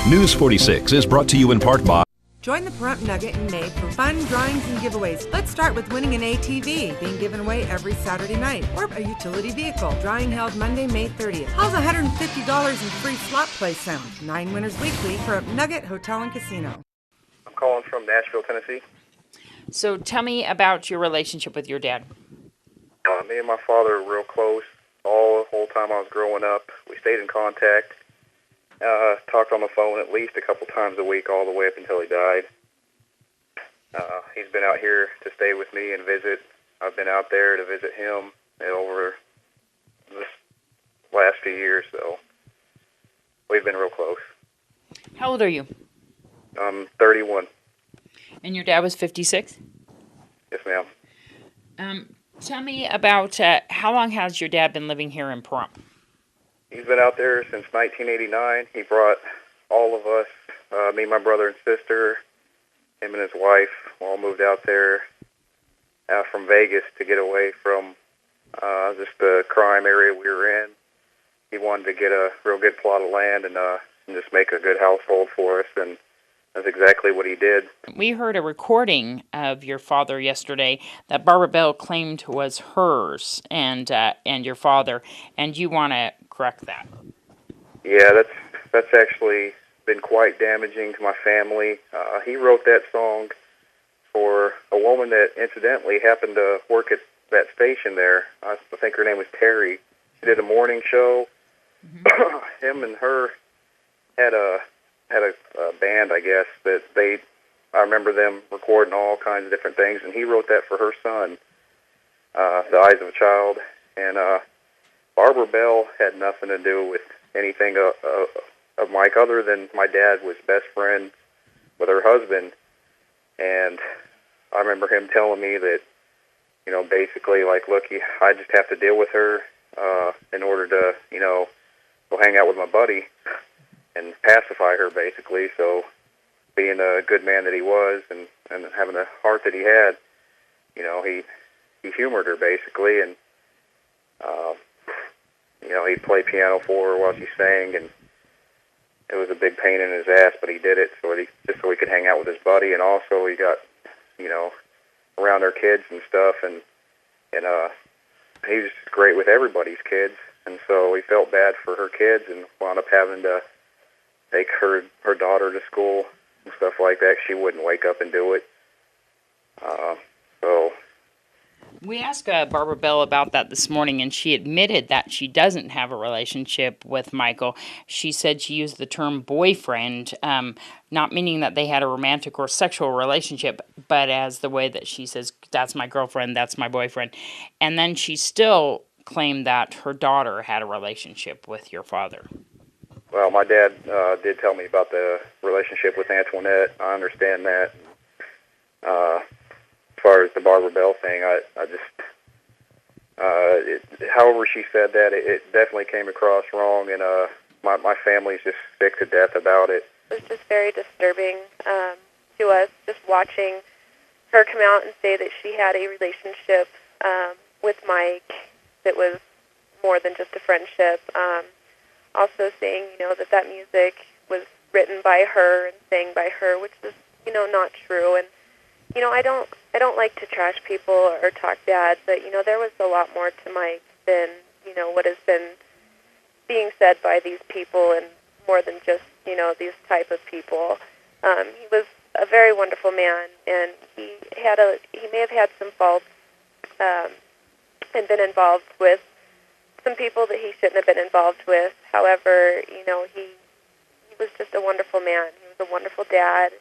News 46 is brought to you in part by... Join the Pahrump Nugget in May for fun, drawings, and giveaways. Let's start with winning an ATV, being given away every Saturday night, or a utility vehicle. Drawing held Monday, May 30th. How's $150 in free slot play sound? 9 winners weekly for Pahrump Nugget Hotel and Casino. I'm calling from Nashville, Tennessee. So tell me about your relationship with your dad. Me and my father were real close all the whole time I was growing up. We stayed in contact. Talked on the phone at least a couple times a week all the way up until he died. He's been out here to stay with me and visit. I've been out there to visit him over this last few years, so we've been real close. How old are you? I'm 31. And your dad was 56? Yes, ma'am. Tell me about how long has your dad been living here in Pahrump? He's been out there since 1989. He brought all of us, me, my brother and sister, him and his wife, all moved out there from Vegas to get away from just the crime area we were in. He wanted to get a real good plot of land and just make a good household for us, and that's exactly what he did. We heard a recording of your father yesterday that Barbara Bell claimed was hers and your father, and you want to correct that. Yeah, that's actually been quite damaging to my family. He wrote that song for a woman that incidentally happened to work at that station there. I think her name was Terry. She did a morning show. Mm-hmm. Him and her had a band, I guess, that I remember them recording all kinds of different things, and he wrote that for her son, The Eyes of a Child, and Barbara Bell had nothing to do with anything of Mike other than my dad was best friend with her husband, and I remember him telling me that, basically, like, look, I just have to deal with her in order to, go hang out with my buddy and pacify her, basically. So being a good man that he was and having the heart that he had, he humored her, basically, and he'd play piano for her while she sang, and it was a big pain in his ass, but he did it just so he could hang out with his buddy, and also he got, around their kids and stuff, and he was great with everybody's kids, and so he felt bad for her kids and wound up having to take her daughter to school and stuff like that. She wouldn't wake up and do it. We asked Barbara Bell about that this morning, and she admitted that she doesn't have a relationship with Michael. She said she used the term boyfriend, not meaning that they had a romantic or sexual relationship, but as the way that she says, that's my girlfriend, that's my boyfriend. And then she still claimed that her daughter had a relationship with your father. Well, my dad did tell me about the relationship with Antoinette. I understand that. As far as the Barbara Bell thing, however she said that, it definitely came across wrong, and my family's just sick to death about it. It was just very disturbing to us, just watching her come out and say that she had a relationship with Mike that was more than just a friendship. Also saying, that music was written by her and sang by her, which is, not true. And, I don't like to trash people or talk bad, but, there was a lot more to Mike than, what has been being said by these people, and more than just, these type of people. He was a very wonderful man, and he may have had some faults and been involved with some people that he shouldn't have been involved with. However, he was just a wonderful man. He was a wonderful dad.